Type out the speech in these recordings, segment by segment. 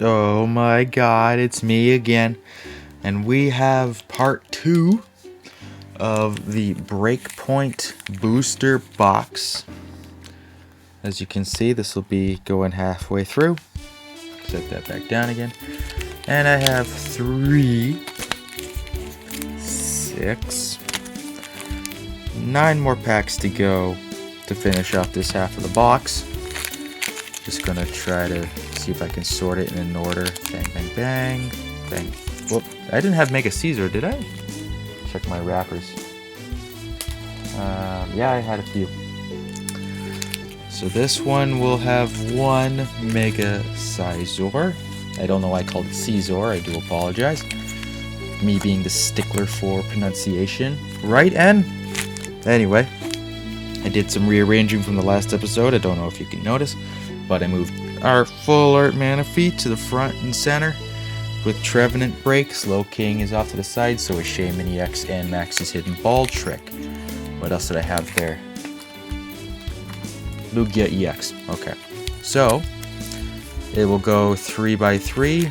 Oh my god, it's me again. And we have part 2 of the Breakpoint booster box. As you can see, this will be going halfway through. Set that back down again. And I have 3, 6, 9 more packs to go to finish off this half of the box. Just gonna try to see if I can sort it in an order. Bang, bang, bang, bang. Whoop! I didn't have Mega Caesar, did I? Check my wrappers. Yeah, I had a few. So this one will have 1 Mega Caesar. I don't know why I called it Caesar. I do apologize. Me being the stickler for pronunciation. Right, N? Anyway, I did some rearranging from the last episode. I don't know if you can notice, but I moved our full art Manaphy to the front and center with Trevenant Break. Slow King is off to the side, so is Shaman EX and Max's Hidden Ball Trick. What else did I have there? Lugia EX. Okay. So, it will go 3 by 3.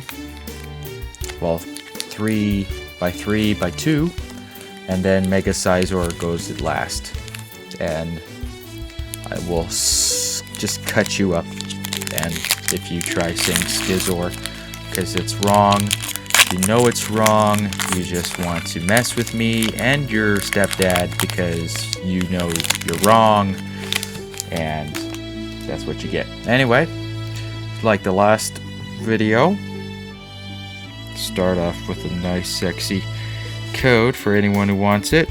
Well, 3 by 3 by 2. And then Mega Caesar goes at last. And I will just cut you up. And if you try saying Skizor, because it's wrong, you know it's wrong, you just want to mess with me and your stepdad because you know you're wrong, and that's what you get. Anyway, like the last video, start off with a nice sexy code for anyone who wants it.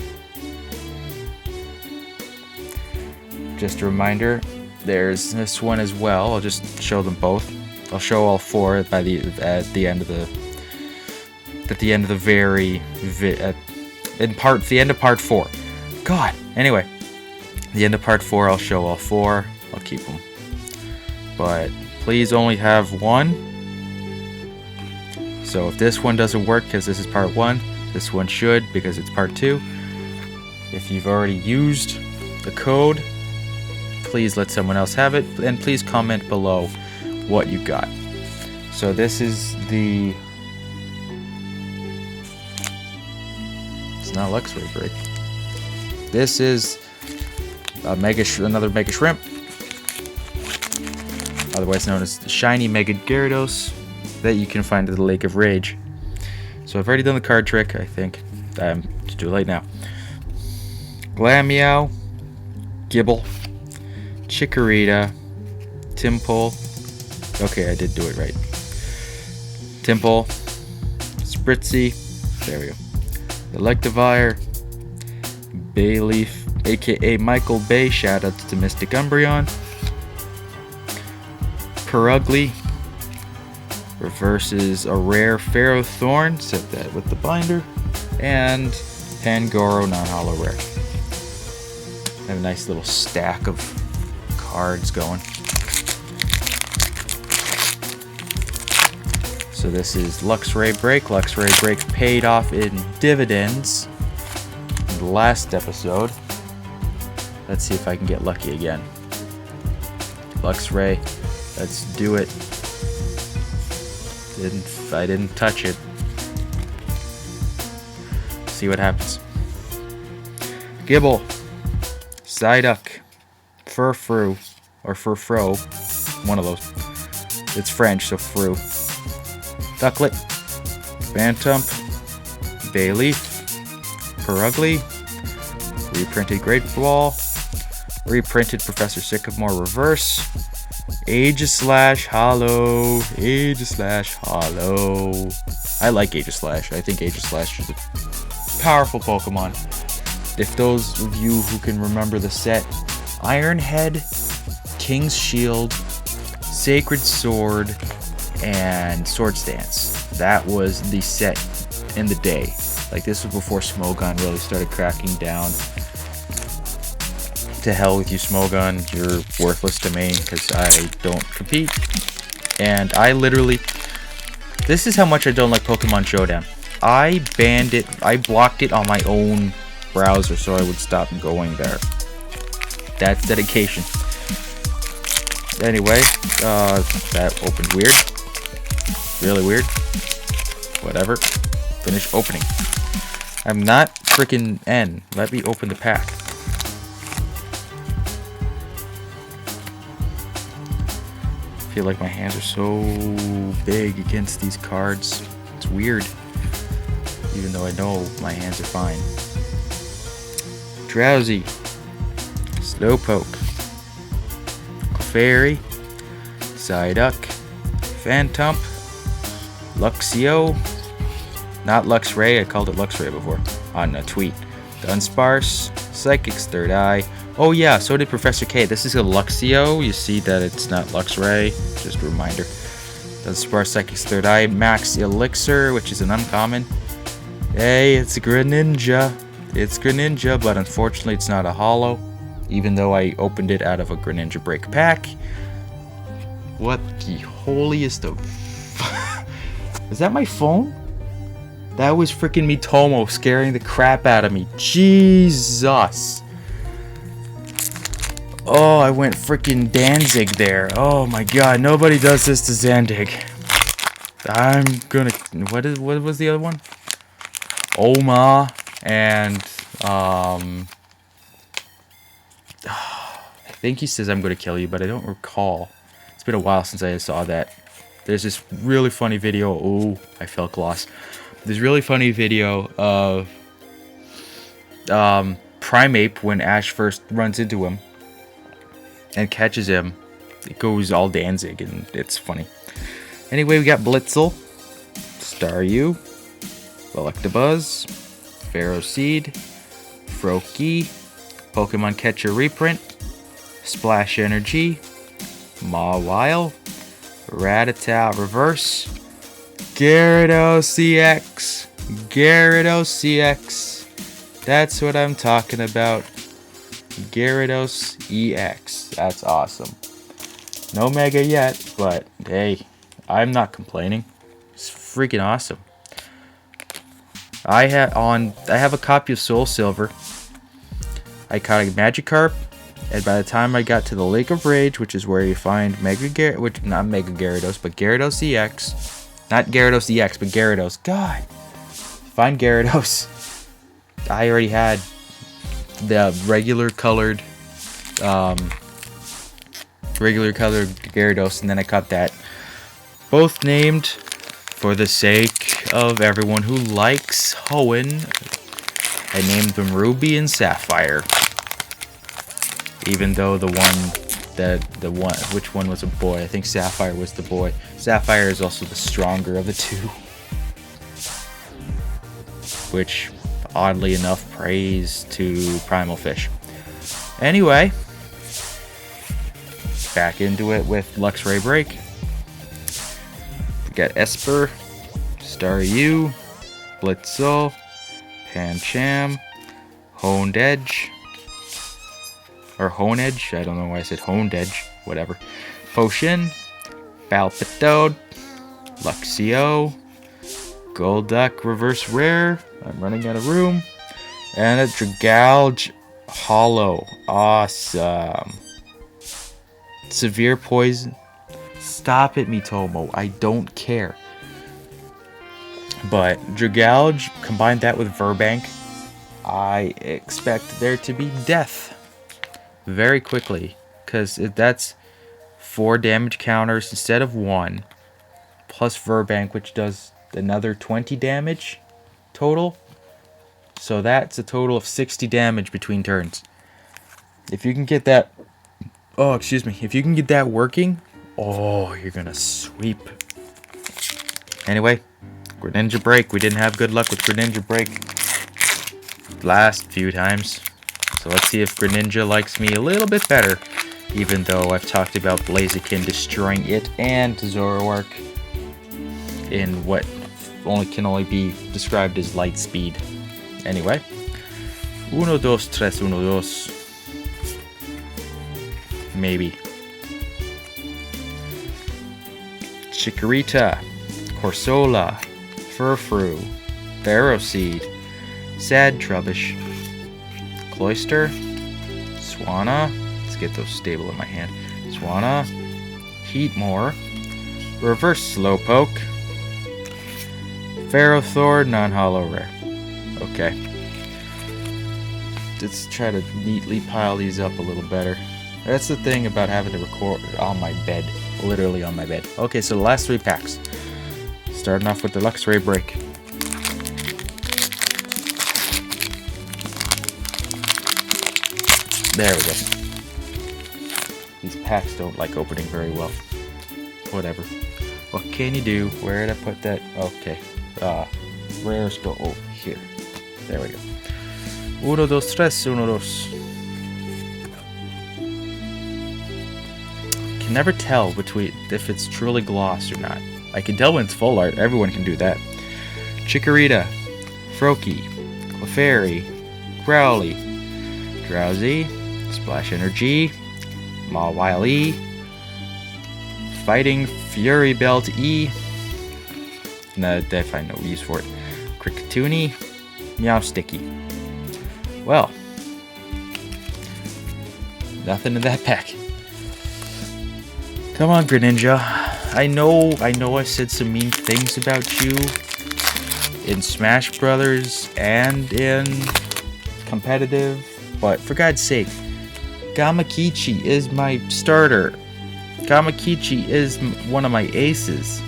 Just a reminder, there's this one as well. I'll just show them both. I'll show all 4 at the end of part 4. God. Anyway, the end of part 4, I'll show all 4. I'll keep them, but please only have 1. So if this one doesn't work because this is part 1, this one should because it's part 2. If you've already used the code, please let someone else have it, and please comment below what you got. So this is the... It's not Luxray Break. This is another Mega Shrimp, otherwise known as the Shiny Mega Gyarados, that you can find at the Lake of Rage. So I've already done the card trick, I think. It's too late now. Glameow, Gibble, Chikorita, Timple. Okay, I did do it right. Timple, Spritzy, there we go. Electivire, Bayleaf, aka Michael Bay, shout out to Mystic Umbreon. Purugly reverses a rare Ferrothorn, set that with the binder, and Pangoro non-holo rare. Have a nice little stack of cards going. So this is Luxray Break. Luxray Break paid off in dividends in the last episode. Let's see if I can get lucky again. Luxray, let's do it. I didn't touch it. See what happens. Gibble, Psyduck, Furfrou, or Furfro, one of those. It's French, so Fru. Ducklet, Bantump, Bayleaf, Purugly, reprinted Great Ball, reprinted Professor Sycamore Reverse, Aegislash Hollow, Aegislash Hollow. I like Aegislash. I think Aegislash is a powerful Pokemon. If those of you who can remember the set, Iron Head, King's Shield, Sacred Sword, and Swords Dance. That was the set in the day. Like, this was before Smogon really started cracking down. To hell with you, Smogon. You're worthless to me because I don't compete. And I literally... This is how much I don't like Pokemon Showdown. I banned it. I blocked it on my own browser so I would stop going there. That's dedication. Anyway, that opened weird. really weird. Whatever. Finish opening. I'm not freaking N. Let me open the pack. I feel like my hands are so big against these cards. It's weird. Even though I know my hands are fine. Drowsy. Slowpoke. Clefairy. Psyduck. Phantump. Luxio. Not Luxray, I called it Luxray before on a tweet. Dunsparce. Psychic's Third Eye. Oh yeah, so did Professor K. This is a Luxio. You see that it's not Luxray. Just a reminder. Dunsparce, Psychic's Third Eye. Max Elixir, which is an uncommon. Hey, it's Greninja. It's Greninja, but unfortunately it's not a holo. Even though I opened it out of a Greninja Break pack. What the holiest of... Is that my phone? That was freaking Mitomo scaring the crap out of me. Jesus. Oh, I went freaking Danzig there. Oh my god, nobody does this to Zandig. I'm gonna... What was the other one? Oma and... I think he says I'm gonna kill you, but I don't recall. It's been a while since I saw that. There's this really funny video. Oh, I felt gloss. This really funny video of Primeape when Ash first runs into him and catches him. It goes all Danzig and it's funny. Anyway, we got Blitzel, Staryu, Electabuzz, Ferroseed, Froakie, Pokemon Catcher Reprint, Splash Energy, Mawile, Rattata Reverse, Gyarados EX. Gyarados EX. That's what I'm talking about. Gyarados EX. That's awesome. No Mega yet, but hey, I'm not complaining. It's freaking awesome. I have a copy of Soul Silver. I caught a Magikarp, and by the time I got to the Lake of Rage, which is where you find not Mega Gyarados, but Gyarados EX. Not Gyarados EX, but Gyarados. God. Find Gyarados. I already had the regular colored Gyarados, and then I caught that. Both named for the sake of everyone who likes Hoenn. I named them Ruby and Sapphire. Even though which one was a boy? I think Sapphire was the boy. Sapphire is also the stronger of the two. Which, oddly enough, praise to Primal Fish. Anyway, back into it with Luxray Break. We got Esper, Staryu, Blitzel, Pancham, Honed Edge. Or Honedge, I don't know why I said Honed Edge, whatever. Potion, Balpitoad, Luxio, Golduck Reverse Rare, I'm running out of room, and a Dragalge Hollow, awesome. Severe Poison, stop it Mitomo, I don't care. But Dragalge, combine that with Verbank, I expect there to be death. Very quickly, because that's 4 damage counters instead of 1, plus Verbank, which does another 20 damage total. So that's a total of 60 damage between turns. If you can get that, if you can get that working, oh, you're gonna sweep. Anyway, Greninja Break. We didn't have good luck with Greninja Break last few times. So let's see if Greninja likes me a little bit better, even though I've talked about Blaziken destroying it and Zoroark in what can only be described as light speed. Anyway, 1, 2, 3, 1, 2. Maybe. Chikorita, Corsola, Furfrou, Ferroseed, Sad Trubbish, Cloyster, Swanna, let's get those stable in my hand, Swanna, Heatmore, Reverse Slowpoke, Ferrothor, non-hollow rare. Okay. Let's try to neatly pile these up a little better. That's the thing about having to record on my bed. Literally on my bed. Okay, so the last 3 packs. Starting off with the Luxray Break. There we go. These packs don't like opening very well. Whatever. What can you do? Where did I put that? Okay. Rares go over here. There we go. 1, 2, 3, 1, 2. Can never tell between if it's truly gloss or not. I can tell when it's full art. Everyone can do that. Chikorita, Froakie, Clefairy, Growly, Drowsy, Splash Energy, Mawile E, Fighting Fury Belt E. No, I find no use for it. Kricketune, Meowsticky. Well, nothing in that pack. Come on, Greninja. I know I said some mean things about you in Smash Brothers and in competitive, but for God's sake, Gamakichi is my starter. Gamakichi is one of my aces.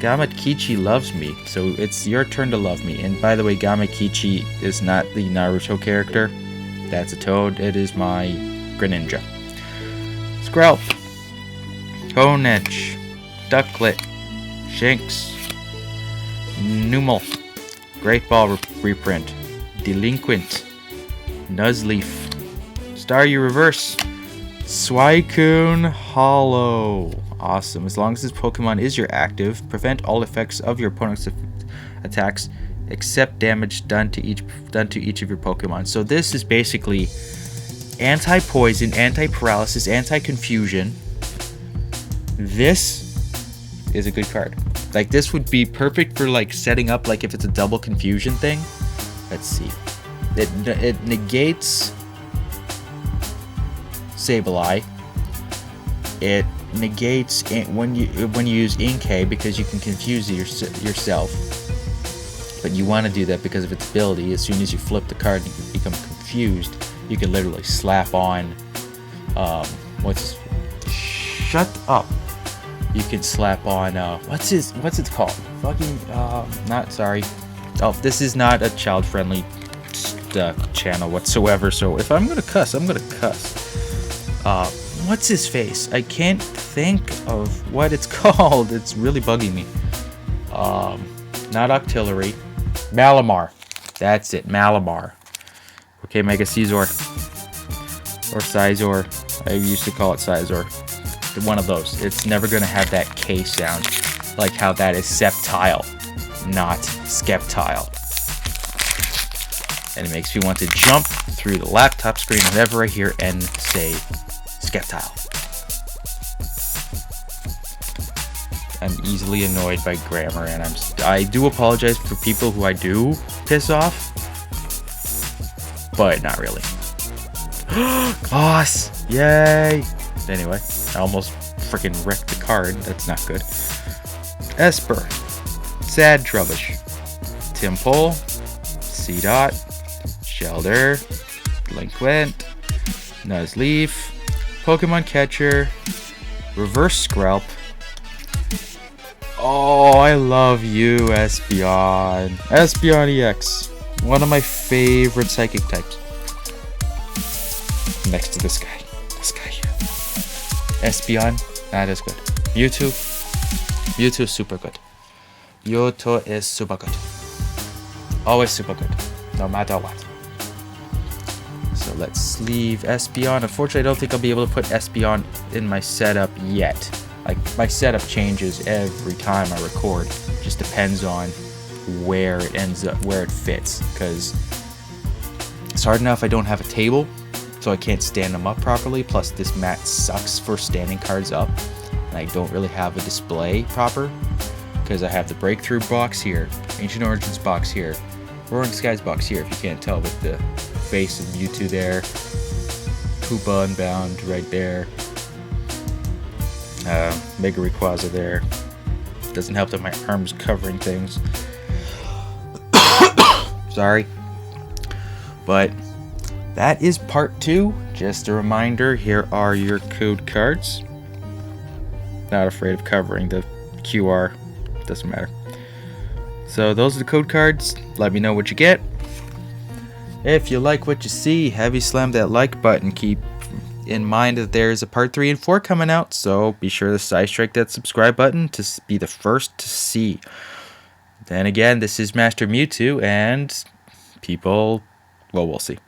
Gamakichi loves me, so it's your turn to love me. And by the way, Gamakichi is not the Naruto character. That's a toad. It is my Greninja. Skrelp, Honedge, Ducklet, Shanks, Numel, Great Ball reprint, Delinquent, Nuzleaf, Staryu Reverse, Suicune Hollow. Awesome. As long as this Pokemon is your active, prevent all effects of your opponent's attacks except damage done to each of your Pokemon. So this is basically anti-poison, anti-paralysis, anti-confusion. This is a good card. Like, this would be perfect for like setting up, like if it's a double confusion thing. Let's see. It negates Sableye. It negates when you use Inkay because you can confuse yourself. But you want to do that because of its ability. As soon as you flip the card and you become confused, you can literally slap on shut up. You can slap on what's it called? Fucking not sorry. Oh, this is not a child-friendly channel whatsoever. So if I'm gonna cuss, I'm gonna cuss. What's his face? I can't think of what it's called. It's really bugging me. Not Octillery. Malamar. That's it. Malamar. Okay, Mega Caesar. Or Sizor. I used to call it Sizor. One of those. It's never going to have that K sound. Like how that is Sceptile, not Skeptile. And it makes me want to jump through the laptop screen whenever I hear N say Skeptile. I'm easily annoyed by grammar, and I do apologize for people who I do piss off, but not really. Boss! Yay! Anyway, I almost freaking wrecked the card. That's not good. Esper, Sad Trubbish, Timpole, Seedot, Shelder, Delinquent, Nuzleaf, Pokemon Catcher, Reverse Skrelp. Oh, I love you, Espeon. Espeon EX. One of my favorite psychic types. Next to this guy. This guy here. Espeon, that is good. Mewtwo. Mewtwo is super good. Mewtwo is super good. Always super good. No matter what. So let's sleeve Espeon. Unfortunately, I don't think I'll be able to put Espeon in my setup yet. Like, my setup changes every time I record. Just depends on where it ends up, where it fits. Because it's hard enough I don't have a table, so I can't stand them up properly. Plus, this mat sucks for standing cards up. And I don't really have a display proper. Because I have the Breakthrough box here, Ancient Origins box here, Roaring Skies box here, if you can't tell, with the face of Mewtwo there. Koopa Unbound right there. Mega Rayquaza there. Doesn't help that my arm's covering things. Sorry. But that is part 2. Just a reminder, here are your code cards. Not afraid of covering the QR. Doesn't matter. So those are the code cards. Let me know what you get. If you like what you see, heavy slam that like button. Keep in mind that there's a part 3 and 4 coming out, so be sure to side strike that subscribe button to be the first to see. Then again, this is Master Mewtwo, and people, well, we'll see.